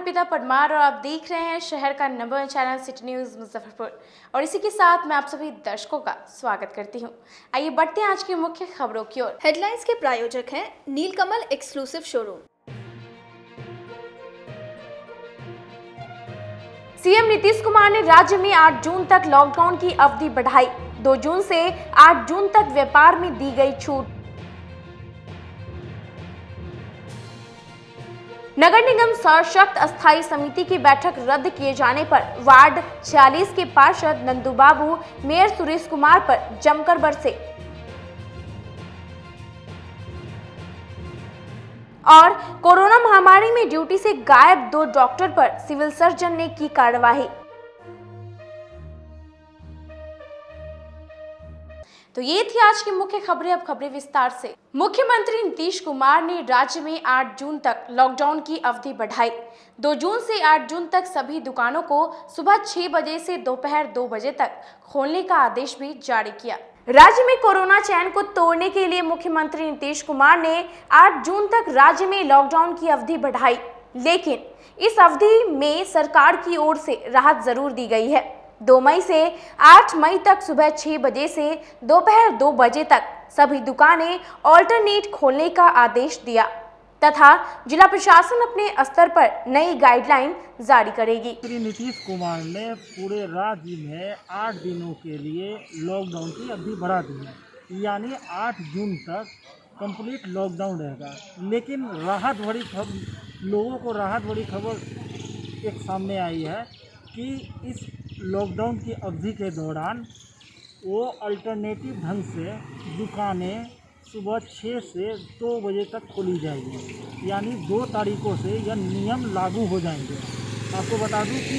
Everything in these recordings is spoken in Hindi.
अर्पिता परमार और आप देख रहे हैं शहर का number 1 channel city news Muzaffarpur और इसी के साथ मैं आप सभी दर्शकों का स्वागत करती हूं। आइए बढ़ते हैं आज की मुख्य खबरों की ओर। हेडलाइंस के प्रायोजक हैं Nilkamal exclusive showroom. CM Nitish Kumar ने राज्य में 8 जून तक लॉकडाउन की अवधि बढ़ाई। 2 जून से 8 जून तक व्यापार में दी गई छूट। नगर निगम सशक्त अस्थायी समिति की बैठक रद्द किए जाने पर वार्ड 46 के पार्षद नंदू बाबू मेयर सुरेश कुमार पर जमकर बरसे। और कोरोना महामारी में ड्यूटी से गायब 2 डॉक्टर पर सिविल सर्जन ने की कार्यवाही। तो ये थी आज की मुख्य खबरें। अब खबरें विस्तार से। मुख्यमंत्री नीतीश कुमार ने राज्य में 8 जून तक लॉकडाउन की अवधि बढ़ाई। 2 जून से 8 जून तक सभी दुकानों को सुबह 6 बजे से दोपहर 2 बजे तक खोलने का आदेश भी जारी किया। राज्य में कोरोना चैन को तोड़ने के लिए मुख्यमंत्री नीतीश कुमार ने 8 जून तक राज्य में लॉकडाउन की अवधि बढ़ाई, लेकिन इस अवधि में सरकार की ओर से राहत जरूर दी गई है। 2 मई से 8 मई तक सुबह 6 बजे से दोपहर 2 बजे तक सभी दुकानें ऑल्टरनेट खोलने का आदेश दिया तथा जिला प्रशासन अपने स्तर पर नई गाइडलाइन जारी करेगी। श्री नीतीश कुमार ने पूरे राज्य में 8 दिनों के लिए लॉकडाउन की अवधि बढ़ा दी है, यानी 8 जून तक कंप्लीट लॉकडाउन रहेगा। लेकिन लोगों को राहत भरी खबर एक सामने आई है कि इस लॉकडाउन की अवधि के दौरान वो अल्टरनेटिव ढंग से दुकानें सुबह 6 से 2 बजे तक खोली जाएगी, यानी 2 तारीखों से यह नियम लागू हो जाएंगे। आपको बता दूं कि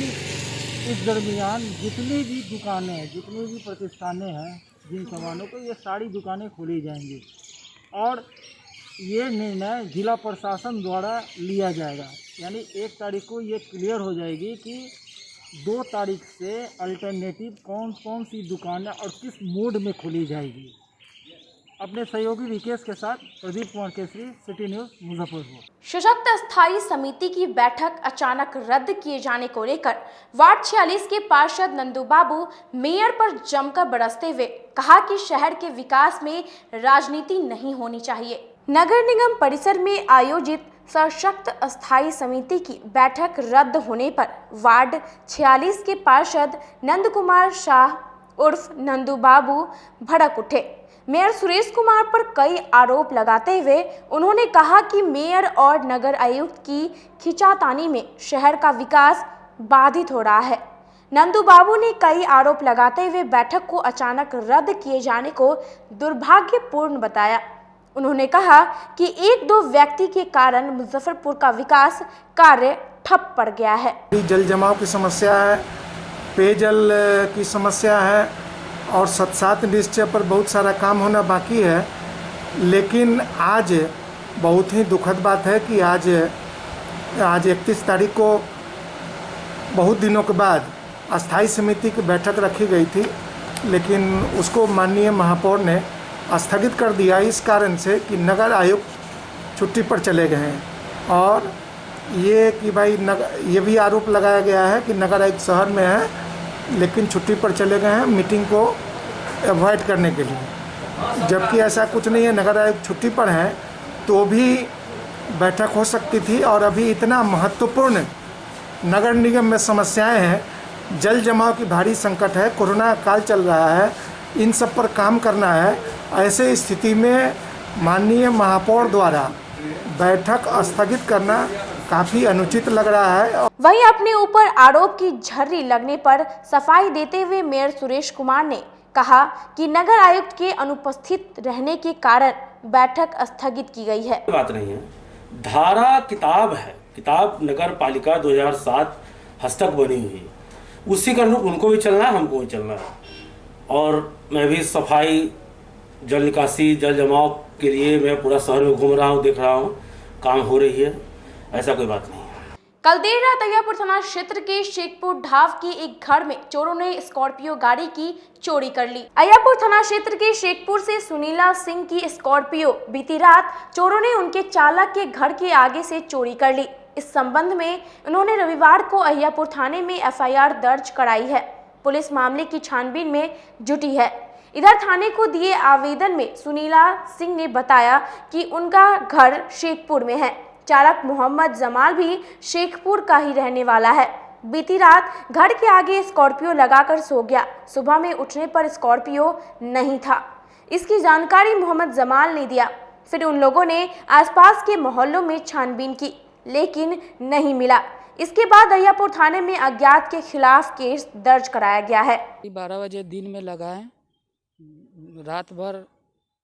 इस दरमियान जितनी भी दुकानें, जितनी भी प्रतिष्ठानें हैं, जिन सामानों को, ये सारी दुकानें खोली जाएंगी और ये निर्णय जिला प्रशासन द्वारा लिया जाएगा। यानी 1 तारीख को ये क्लियर हो जाएगी कि 2 तारीख से अल्टरनेटिव कौन कौन सी दुकानें और किस मोड में खोली जाएगी। अपने सहयोगी विकेश के साथ प्रदीप कुमार केसरी, सिटी न्यूज मुजफ्फरपुर। सशक्त अस्थायी समिति की बैठक अचानक रद्द किए जाने को लेकर वार्ड 46 के पार्षद नंदू बाबू मेयर पर जमकर बरसते हुए कहा कि शहर के विकास में राजनीति नहीं होनी चाहिए। नगर निगम परिसर में आयोजित सशक्त अस्थायी समिति की बैठक रद्द होने पर वार्ड 46 के पार्षद नंद कुमार शाह उर्फ नंदू बाबू भड़क उठे। मेयर सुरेश कुमार पर कई आरोप लगाते हुए उन्होंने कहा कि मेयर और नगर आयुक्त की खींचातानी में शहर का विकास बाधित हो रहा है। नंदू बाबू ने कई आरोप लगाते हुए बैठक को अचानक रद्द किए जाने को दुर्भाग्यपूर्ण बताया। उन्होंने कहा कि 1-2 व्यक्ति के कारण मुजफ्फरपुर का विकास कार्य ठप पड़ गया है। जल जमाव की समस्या है, पेयजल की समस्या है और 7 निश्चय पर बहुत सारा काम होना बाकी है। लेकिन आज बहुत ही दुखद बात है कि आज 31 तारीख को बहुत दिनों के बाद अस्थाई समिति की बैठक रखी गई थी, लेकिन उसको माननीय महापौर ने स्थगित कर दिया इस कारण से कि नगर आयुक्त छुट्टी पर चले गए हैं। और ये कि भाई ये भी आरोप लगाया गया है कि नगर आयुक्त शहर में है लेकिन छुट्टी पर चले गए हैं मीटिंग को अवॉइड करने के लिए, जबकि ऐसा कुछ नहीं है। नगर आयुक्त छुट्टी पर हैं तो भी बैठक हो सकती थी। और अभी इतना महत्वपूर्ण नगर निगम में समस्याएं हैं, जल जमाव की भारी संकट है, कोरोना काल चल रहा है, इन सब पर काम करना है। ऐसे स्थिति में माननीय महापौर द्वारा बैठक स्थगित करना काफ़ी अनुचित लग रहा है। वहीं अपने ऊपर आरोप की झर्री लगने पर सफाई देते हुए मेयर सुरेश कुमार ने कहा कि नगर आयुक्त के अनुपस्थित रहने के कारण बैठक स्थगित की गई है। बात नहीं है, धारा किताब है, किताब नगर पालिका 2007 हस्तक बनी हुई, उसी का उनको भी चलना है, हमको भी चलना है। और मैं भी सफाई, जल निकासी, जल जमाव के लिए मैं पूरा शहर में घूम रहा हूँ, देख रहा हूँ, काम हो रही है, ऐसा कोई बात नहीं है। कल देर रात अय्यापुर थाना क्षेत्र के शेखपुर ढाव के एक घर में चोरों ने स्कॉर्पियो गाड़ी की चोरी कर ली। अय्यापुर थाना क्षेत्र के शेखपुर से सुनीला सिंह की स्कॉर्पियो बीती रात चोरों ने उनके चालक के घर के आगे से चोरी कर ली। इस संबंध में उन्होंने रविवार को अहियापुर थाने में एफआईआर दर्ज कराई है। पुलिस मामले की छानबीन में जुटी है। इधर थाने को दिए आवेदन में सुनीला सिंह ने बताया कि उनका घर शेखपुर में है। चालक मोहम्मद जमाल भी शेखपुर का ही रहने वाला है। बीती रात घर के आगे स्कॉर्पियो लगाकर सो गया। सुबह में उठने पर स्कॉर्पियो नहीं था। इसकी जानकारी मोहम्मद जमाल ने दिया। फिर उन लोगों ने आसपास के मोहल्लों में छानबीन की, लेकिन नहीं मिला। इसके बाद अहियापुर थाने में अज्ञात के खिलाफ केस दर्ज कराया गया है। 12 बजे दिन में लगाए, रात भर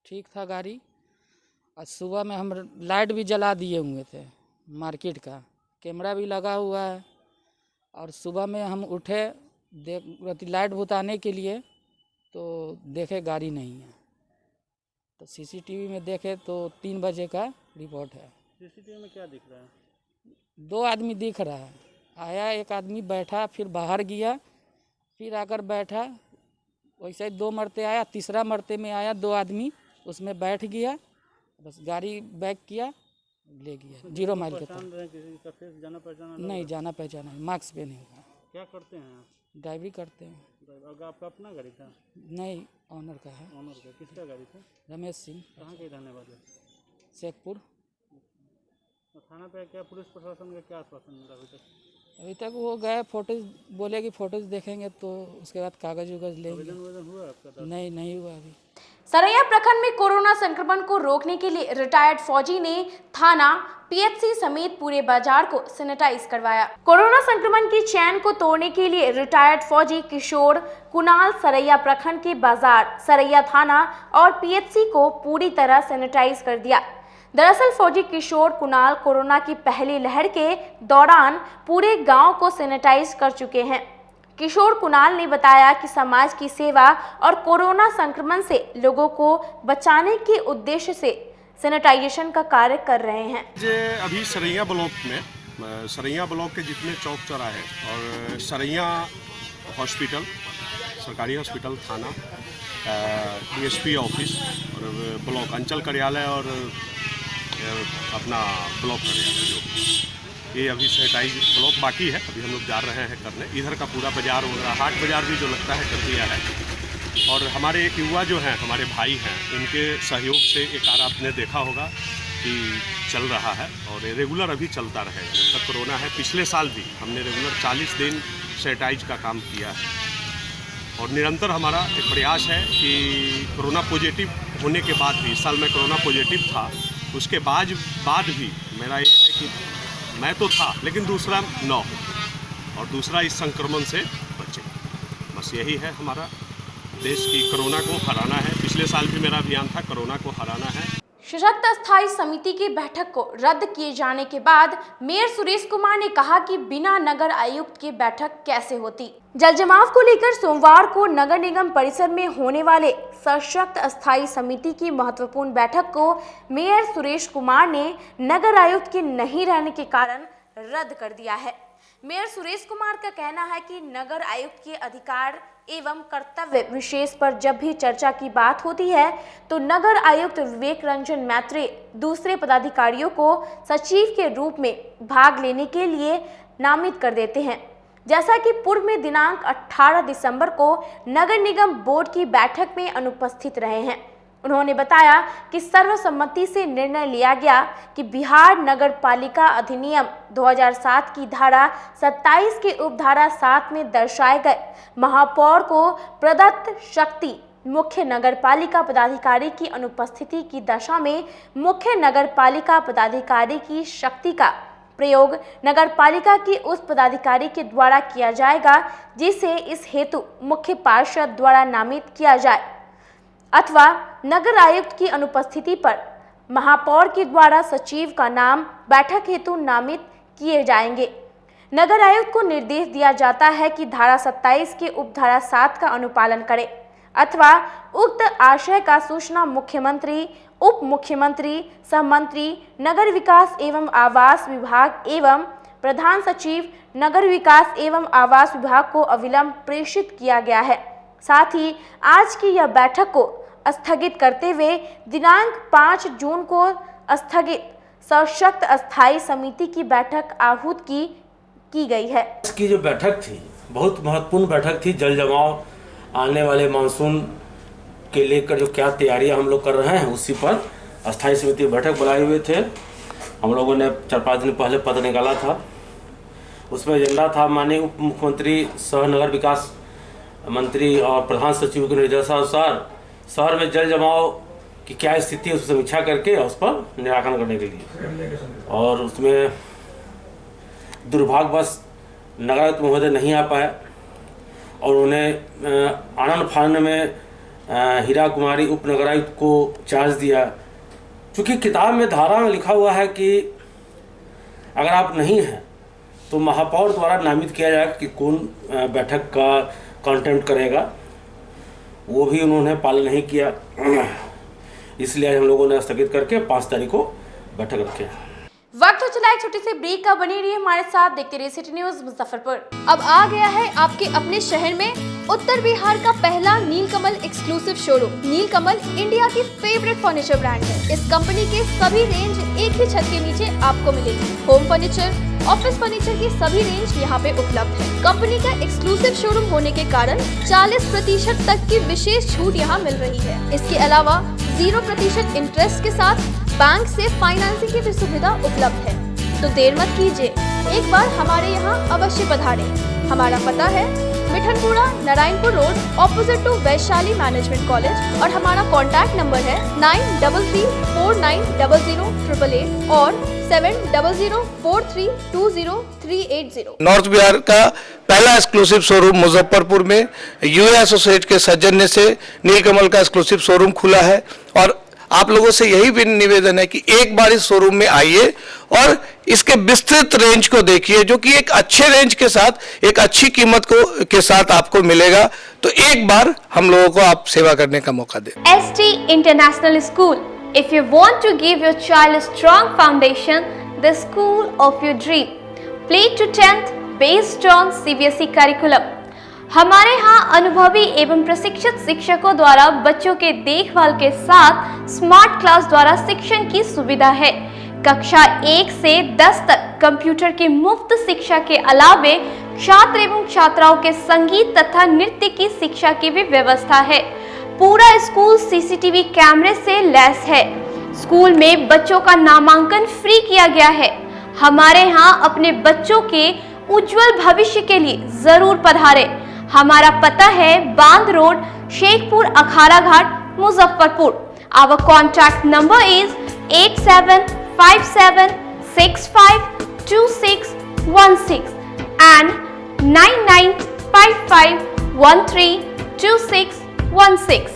ठीक था गाड़ी, और सुबह में हम लाइट भी जला दिए हुए थे, मार्केट का कैमरा भी लगा हुआ है। और सुबह में हम उठे लाइट बुताने के लिए, तो देखे गाड़ी नहीं है। तो सीसीटीवी में देखे तो 3 बजे का रिपोर्ट है। सीसीटीवी में क्या दिख रहा है? 2 आदमी दिख रहा है। आया एक आदमी बैठा, फिर बाहर गया, फिर आकर बैठा, वैसे ही 2 मरते आया, तीसरा मरते में आया 2 आदमी, उसमें बैठ गया, बस गाड़ी बैक किया, ले गया 0 माइल के तरफ। किसी का फेस जाना पहचाना नहीं जाना पहचाना, मास्क पहने हुआ। क्या करते हैं आप? ड्राइवरी करते हैं। आपका अपना गाड़ी था? नहीं, ऑनर का है। ऑनर का? किसका गाड़ी था? रमेश सिंह। कहाँ के रहने वाले? शेखपुर। थाना पे क्या पुलिस प्रशासन का क्या आश्वासन मिला अभी तक? अभी तक वो गए, फोटोज बोले कि फोटोज देखेंगे तो उसके बाद कागज उगज लेंगे। आवेदन हुआ आपका? नहीं हुआ अभी। सरैया प्रखंड में कोरोना संक्रमण को रोकने के लिए रिटायर्ड फौजी ने थाना, पीएचसी समेत पूरे बाजार को सैनिटाइज करवाया। कोरोना संक्रमण की चैन को तोड़ने के लिए रिटायर्ड फौजी किशोर कुणाल सरैया प्रखंड के बाजार, सरैया थाना और पीएचसी को पूरी तरह सैनिटाइज कर दिया। दरअसल फौजी किशोर कुणाल कोरोना की पहली लहर के दौरान पूरे गांव को सैनिटाइज कर चुके हैं। किशोर कुणाल ने बताया कि समाज की सेवा और कोरोना संक्रमण से लोगों को बचाने के उद्देश्य से सैनिटाइजेशन का कार्य कर रहे हैं। अभी सरैया ब्लॉक के जितने चौक चौराहे और सरैया हॉस्पिटल, सरकारी हॉस्पिटल, थाना, डीएसपी ऑफिस और ब्लॉक अंचल कार्यालय और अपना ब्लॉक कार्यालय, ये अभी सैनिटाइज ब्लॉक बाकी है। अभी हम लोग जा रहे हैं करने। इधर का पूरा बाजार वगैरह, हाट बाजार भी जो लगता है कर दिया है। और हमारे एक युवा जो हैं, हमारे भाई हैं, इनके सहयोग से एक कार आपने देखा होगा कि चल रहा है और ये रेगुलर अभी चलता रहेगा जब तक कोरोना है। पिछले साल भी हमने रेगुलर 40 दिन सैनिटाइज का काम किया है और निरंतर हमारा एक प्रयास है कि कोरोना पॉजिटिव होने के बाद भी, इस साल मैं कोरोना पॉजिटिव था, उसके बाद भी मेरा ये है कि मैं तो था लेकिन दूसरा न हो और दूसरा इस संक्रमण से बचे। बस यही है हमारा देश की, कोरोना को हराना है। पिछले साल भी मेरा अभियान था, कोरोना को हराना है। सशक्त स्थायी समिति की बैठक को रद्द किए जाने के बाद मेयर सुरेश कुमार ने कहा कि बिना नगर आयुक्त की बैठक कैसे होती। जल जमाव को लेकर सोमवार को नगर निगम परिसर में होने वाले सशक्त स्थायी समिति की महत्वपूर्ण बैठक को मेयर सुरेश कुमार ने नगर आयुक्त के नहीं रहने के कारण रद्द कर दिया है। मेयर सुरेश कुमार का कहना है कि नगर आयुक्त के अधिकार एवं कर्तव्य विशेष पर जब भी चर्चा की बात होती है तो नगर आयुक्त विवेक रंजन मैत्री दूसरे पदाधिकारियों को सचिव के रूप में भाग लेने के लिए नामित कर देते हैं। जैसा कि पूर्व में दिनांक 18 दिसंबर को नगर निगम बोर्ड की बैठक में अनुपस्थित रहे हैं। उन्होंने बताया कि सर्वसम्मति से निर्णय लिया गया कि बिहार नगर पालिका अधिनियम 2007 की धारा 27 के उपधारा 7 में दर्शाए गए महापौर को प्रदत्त शक्ति मुख्य नगर पालिका पदाधिकारी की अनुपस्थिति की दशा में मुख्य नगर पालिका पदाधिकारी की शक्ति का प्रयोग नगर पालिका की उस पदाधिकारी के द्वारा किया जाएगा जिसे इस हेतु मुख्य पार्षद द्वारा नामित किया जाए, अथवा नगर आयुक्त की अनुपस्थिति पर महापौर के द्वारा सचिव का नाम बैठक हेतु नामित किए जाएंगे। नगर आयुक्त को निर्देश दिया जाता है कि धारा 27 के उपधारा 7 का अनुपालन करे अथवा उक्त आशय का सूचना मुख्यमंत्री, उप मुख्यमंत्री, सहमंत्री, नगर विकास एवं आवास विभाग एवं प्रधान सचिव नगर विकास एवं आवास विभाग को अविलंब प्रेषित किया गया है। साथ ही आज की यह बैठक को स्थगित करते हुए दिनांक 5 जून को स्थगित सशक्त अस्थायी समिति की बैठक आहूत की गई है। इसकी जो बैठक थी बहुत महत्वपूर्ण बैठक थी। जल जमाव आने वाले मानसून के लेकर जो क्या तैयारियां हम लोग कर रहे हैं उसी पर अस्थायी समिति बैठक बुलाए हुए थे। हम लोगों ने 4-5 दिन पहले पत्र निकाला था। उसमें एजेंडा था माननीय उप मुख्यमंत्री सह नगर विकास मंत्री और प्रधान सचिव के निर्देशानुसार शहर में जल जमाव की क्या स्थिति है उसकी समीक्षा करके उस पर निराकरण करने के लिए। और उसमें दुर्भाग्यवश नगरायुक्त महोदय नहीं आ पाए और उन्हें आनंद फानन में हीरा कुमारी उप नगरायुक्त को चार्ज दिया। क्योंकि किताब में धारा में लिखा हुआ है कि अगर आप नहीं हैं तो महापौर द्वारा नामित किया जाएगा कि कौन बैठक का कंटेंट करेगा। वो भी उन्होंने पालन नहीं किया, इसलिए हम लोगों ने स्थगित करके 5 तारीख को बैठक रखे। वक्त हो चला एक छोटी सी ब्रेक का। बनी रहिए हमारे साथ, देखते रहिए सिटी न्यूज मुजफ्फरपुर। अब आ गया है आपके अपने शहर में उत्तर बिहार का पहला नीलकमल एक्सक्लूसिव शोरूम। नीलकमल इंडिया की फेवरेट फर्नीचर ब्रांड है। इस कंपनी के सभी रेंज एक ही छत के नीचे आपको मिलेगी। होम फर्नीचर, ऑफिस फर्नीचर की सभी रेंज यहाँ पे उपलब्ध है। कंपनी का एक्सक्लूसिव शोरूम होने के कारण 40% तक की विशेष छूट यहाँ मिल रही है। इसके अलावा 0% इंटरेस्ट के साथ बैंक से फाइनेंसिंग की भी सुविधा उपलब्ध है। तो देर मत कीजिए, एक बार हमारे यहाँ अवश्य पधारें। हमारा पता है Mithanpura, Narayanpur road, opposite to Vaishali management college और हमारा कॉन्टैक्ट नंबर है 9334900888 और 7004320380। नॉर्थ बिहार का पहला एक्सक्लूसिव शोरूम मुजफ्फरपुर में यूए एसोसिएट के सौजन्य से नीलकमल का एक्सक्लूसिव शोरूम खुला है। और आप लोगों से यही भी निवेदन है कि एक बार इस शोरूम में आइए और इसके विस्तृत रेंज को देखिए, जो कि एक अच्छे रेंज के साथ एक अच्छी कीमत के साथ आपको मिलेगा। तो एक बार हम लोगों को आप सेवा करने का मौका दें। ST International School. If you want to give your child a strong foundation, the school of your dream. Play to 10th based on CBSE curriculum. हमारे यहाँ अनुभवी एवं प्रशिक्षित शिक्षकों द्वारा बच्चों के देखभाल के साथ स्मार्ट क्लास द्वारा शिक्षण की सुविधा है। कक्षा 1 से 10 तक कंप्यूटर की मुफ्त शिक्षा के अलावे छात्र एवं छात्राओं के संगीत तथा नृत्य की शिक्षा की भी व्यवस्था है। पूरा स्कूल CCTV कैमरे से लैस है। स्कूल में बच्चों का नामांकन फ्री किया गया है। हमारे यहाँ अपने बच्चों के उज्जवल भविष्य के लिए जरूर पधारें। हमारा पता है बांध road, Shekhpur Akhara Ghat, Muzaffarpur. Our contact number is 8757652616 and 9955132616।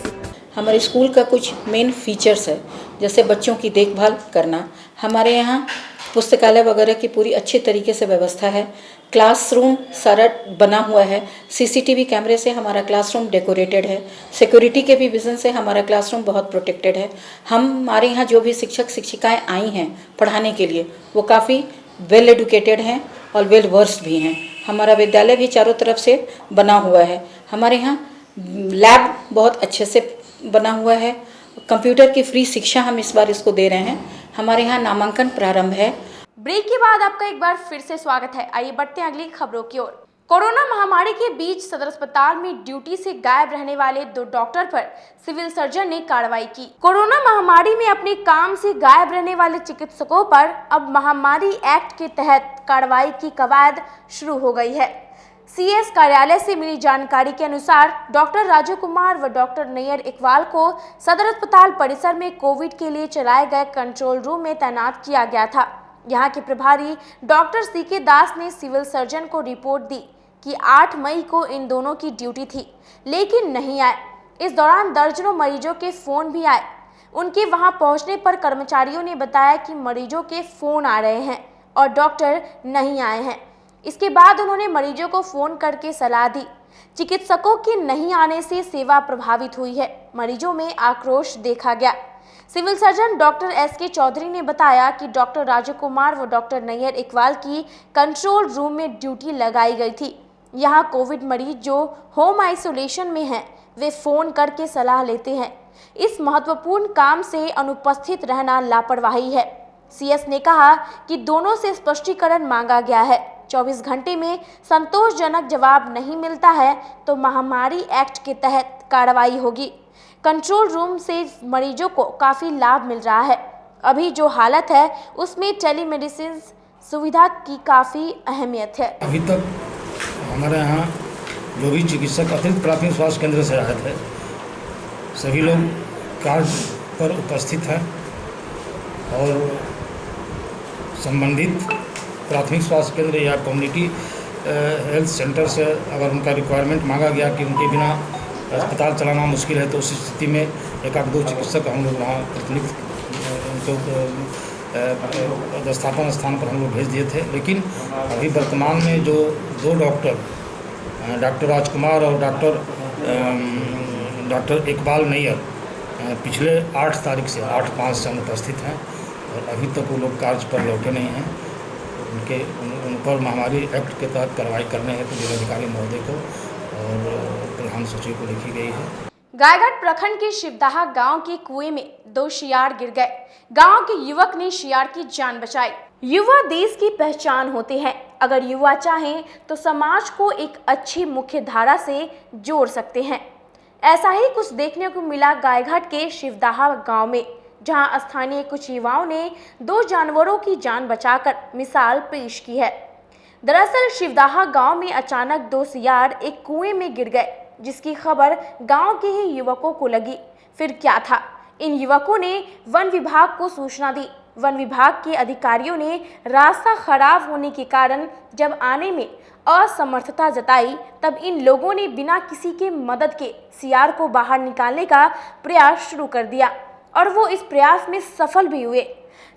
हमारे स्कूल का कुछ मेन फीचर्स है, जैसे बच्चों की देखभाल करना। हमारे यहाँ पुस्तकालय वगैरह की पूरी अच्छी तरीके से व्यवस्था है। क्लासरूम सारा बना हुआ है। CCTV कैमरे से हमारा क्लासरूम डेकोरेटेड है। सिक्योरिटी के भी विजन से हमारा क्लासरूम बहुत प्रोटेक्टेड है। हमारे यहाँ जो भी शिक्षक शिक्षिकाएं आई हैं पढ़ाने के लिए वो काफ़ी वेल एडुकेटेड हैं और वेल वर्स्ड भी हैं। हमारा विद्यालय भी चारों तरफ से बना हुआ है। हमारे यहाँ लैब बहुत अच्छे से बना हुआ है। कंप्यूटर की फ्री शिक्षा हम इस बार इसको दे रहे हैं। हमारे यहाँ नामांकन प्रारंभ है। ब्रेक के बाद आपका एक बार फिर से स्वागत है। आइए बढ़ते हैं अगली खबरों की ओर। कोरोना महामारी के बीच सदर अस्पताल में ड्यूटी से गायब रहने वाले 2 डॉक्टर पर सिविल सर्जन ने कार्रवाई की। कोरोना महामारी में अपने काम से गायब रहने वाले चिकित्सकों पर अब महामारी एक्ट के तहत कार्रवाई की कवायद शुरू हो गई है। CS कार्यालय से मिली जानकारी के अनुसार डॉक्टर राजू कुमार व डॉक्टर नैयर इकबाल को सदर अस्पताल परिसर में कोविड के लिए चलाए गए कंट्रोल रूम में तैनात किया गया था। यहाँ के प्रभारी डॉक्टर CK दास ने सिविल सर्जन को रिपोर्ट दी कि 8 मई को इन दोनों की ड्यूटी थी, लेकिन नहीं आए। इस दौरान दर्जनों मरीजों के फोन भी आए। उनके वहां पहुंचने पर कर्मचारियों ने बताया कि मरीजों के फोन आ रहे हैं और डॉक्टर नहीं आए हैं। इसके बाद उन्होंने मरीजों को फोन करके सलाह दी। चिकित्सकों के नहीं आने से सेवा प्रभावित हुई है। मरीजों में आक्रोश देखा गया। Civil surgeon doctor SK Chaudhary ने बताया कि डॉक्टर राजू कुमार व डॉक्टर नैयर इकबाल की कंट्रोल रूम में ड्यूटी लगाई गई थी। यहाँ कोविड मरीज जो होम आइसोलेशन में हैं, वे फ़ोन करके सलाह लेते हैं। इस महत्वपूर्ण काम से अनुपस्थित रहना लापरवाही है। सीएस ने कहा कि दोनों से स्पष्टीकरण मांगा गया है। 24 घंटे में संतोषजनक जवाब नहीं मिलता है तो महामारी एक्ट के तहत कार्रवाई होगी। कंट्रोल रूम से मरीजों को काफ़ी लाभ मिल रहा है। अभी जो हालत है उसमें टेलीमेडिसिन सुविधा की काफ़ी अहमियत है। अभी तक हमारे यहाँ जो भी चिकित्सक अतिरिक्त प्राथमिक स्वास्थ्य केंद्र से आए थे सभी लोग कार्य पर उपस्थित हैं और संबंधित प्राथमिक स्वास्थ्य केंद्र या कम्युनिटी हेल्थ सेंटर से अगर उनका रिक्वायरमेंट मांगा गया कि उनके बिना अस्पताल चलाना मुश्किल है तो उस स्थिति में एक आध दो चिकित्सक हम लोग वहाँ प्रतिनिधित्व उनको स्थापना स्थान पर हम लोग भेज दिए थे। लेकिन अभी वर्तमान में जो दो डॉक्टर राजकुमार और डॉक्टर इकबाल नैयर पिछले 8 तारीख से 8/5 से अनुपस्थित हैं और अभी तक वो लोग कार्य पर लौटे नहीं हैं। उन पर महामारी एक्ट के तहत कार्रवाई करने हेतु जिलाधिकारी महोदय को और प्रधान सचिव को लिखी गई है। गायघाट प्रखंड के शिवदाहा गांव के कुएं में 2 शियार गिर गए। गांव के युवक ने शियार की जान बचाई। युवा देश की पहचान होते हैं। अगर युवा चाहें तो समाज को एक अच्छी मुख्य धारा से जोड़ सकते हैं। ऐसा ही कुछ देखने को मिला गायघाट के शिवदाहा गांव में, जहां स्थानीय कुछ युवाओं ने 2 जानवरों की जान बचाकर मिसाल पेश की है। दरअसल शिवदाहा गांव में अचानक 2 शियार एक कुएं में गिर गए, जिसकी खबर गांव के ही युवकों को लगी। फिर क्या था, इन युवकों ने वन विभाग को सूचना दी। वन विभाग के अधिकारियों ने रास्ता खराब होने के कारण जब आने में असमर्थता जताई, तब इन लोगों ने बिना किसी के मदद के शियार को बाहर निकालने का प्रयास शुरू कर दिया और वो इस प्रयास में सफल भी हुए।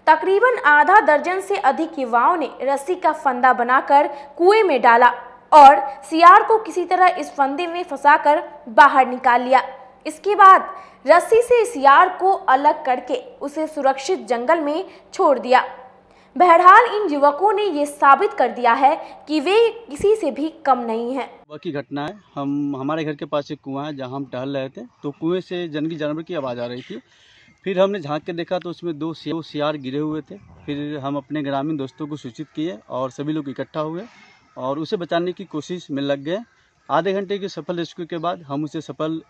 तकरीबन आधा दर्जन से अधिक युवाओं ने रस्सी का फंदा बनाकर कुएं में डाला और शियार को किसी तरह इस फंदे में फंसाकर बाहर निकाल लिया। इसके बाद रस्सी से शियार को अलग करके उसे सुरक्षित जंगल में छोड़ दिया। बहरहाल इन युवकों ने ये साबित कर दिया है कि वे किसी से भी कम नहीं हैं। की घटना है, हमारे घर के पास एक कुआं है जहां हम टहल रहे थे, तो कुएं से जंगली जानवर की आवाज़ आ रही थी। फिर हमने झांक के देखा तो उसमें 2 शियार गिरे हुए थे। फिर हम अपने ग्रामीण दोस्तों को सूचित किए और सभी लोग इकट्ठा हुए और उसे बचाने की कोशिश में लग गए। आधे घंटे के सफल रेस्क्यू के बाद हम उसे सफल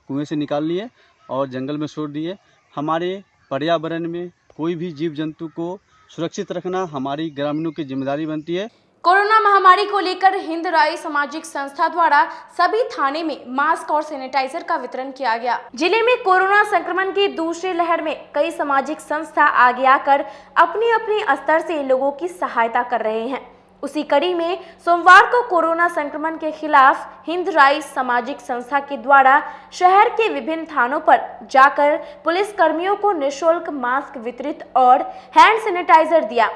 कुएं से निकाल लिए और जंगल में छोड़ दिए। हमारे पर्यावरण में कोई भी जीव जंतु को सुरक्षित रखना हमारी ग्रामीणों की जिम्मेदारी बनती है। कोरोना महामारी को लेकर हिंद राय सामाजिक संस्था द्वारा सभी थाने में मास्क और सैनिटाइजर का वितरण किया गया। जिले में कोरोना संक्रमण की दूसरी लहर में कई सामाजिक संस्था आगे आकर अपने अपने स्तर से लोगों की सहायता कर रहे हैं। उसी कड़ी में सोमवार को कोरोना संक्रमण के खिलाफ हिंद राय सामाजिक संस्था के द्वारा शहर के विभिन्न थानों पर जाकर पुलिस कर्मियों को निःशुल्क मास्क वितरित और हैंड सैनिटाइजर दिया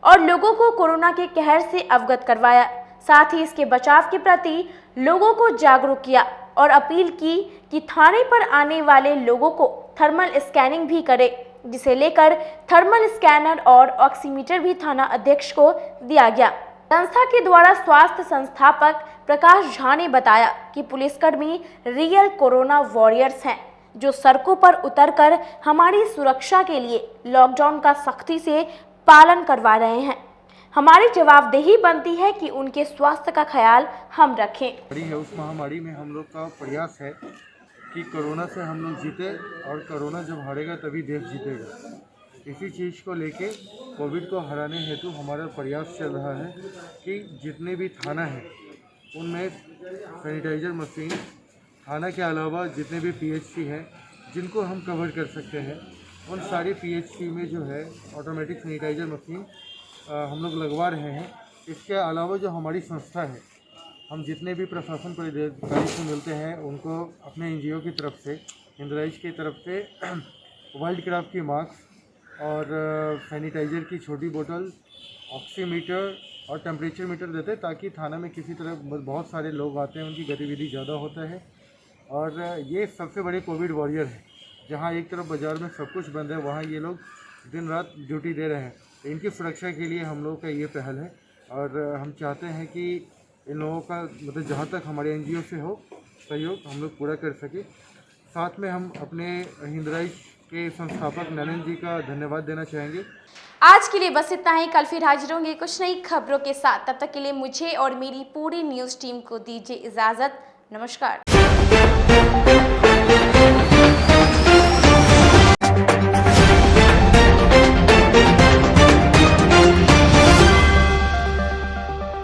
और लोगों को कोरोना के कहर से अवगत करवाया। साथ ही इसके बचाव के प्रति लोगों को जागरूक किया और अपील की कि थाने पर आने वाले लोगों को थर्मल स्कैनिंग भी करे, जिसे लेकर थर्मल स्कैनर और ऑक्सीमीटर भी थाना अध्यक्ष को दिया गया। संस्था के द्वारा स्वास्थ्य संस्थापक प्रकाश झा ने बताया कि पुलिसकर्मी रियल कोरोना वॉरियर्स हैं, जो सड़कों पर उतरकर हमारी सुरक्षा के लिए लॉकडाउन का सख्ती से पालन करवा रहे हैं। हमारी जवाबदेही बनती है कि उनके स्वास्थ्य का ख्याल हम रखें। उस महामारी में हम लोग का प्रयास है कि कोरोना से हम लोग जीते और कोरोना जब हारेगा तभी देश जीतेगा। इसी चीज़ को लेके कोविड को हराने हेतु हमारा प्रयास चल रहा है कि जितने भी थाना है उनमें सैनिटाइजर मशीन, थाना के अलावा जितने भी पीएचसी हैं जिनको हम कवर कर सकते हैं, उन सारे पीएचसी में जो है ऑटोमेटिक सैनिटाइजर मशीन हम लोग लगवा रहे हैं। इसके अलावा जो हमारी संस्था है, हम जितने भी प्रशासन पदाधिकारी से मिलते हैं उनको अपने एनजीओ की तरफ से, हिंदराइज की तरफ से वाइल्ड क्राफ्ट की मास्क और सैनिटाइज़र की छोटी बोतल, ऑक्सीमीटर और टेम्परेचर मीटर देते हैं, ताकि थाना में किसी तरह बहुत सारे लोग आते हैं, उनकी गतिविधि ज़्यादा होता है। और ये सबसे बड़े कोविड वॉरियर है। जहाँ एक तरफ बाज़ार में सब कुछ बंद है, वहाँ ये लोग दिन रात ड्यूटी दे रहे हैं। तो इनकी सुरक्षा के लिए हम लोग का ये पहल है और हम चाहते हैं कि इन लोगों का मतलब जहाँ तक हमारे एनजीओ से हो सहयोग हम लोग पूरा कर सके। साथ में हम अपने हिंदराइज के संस्थापक नरेंद्र जी का धन्यवाद देना चाहेंगे। आज के लिए बस इतना ही। कल फिर हाजिर होंगे कुछ नई खबरों के साथ। तब तक के लिए मुझे और मेरी पूरी न्यूज़ टीम को दीजिए इजाज़त। नमस्कार।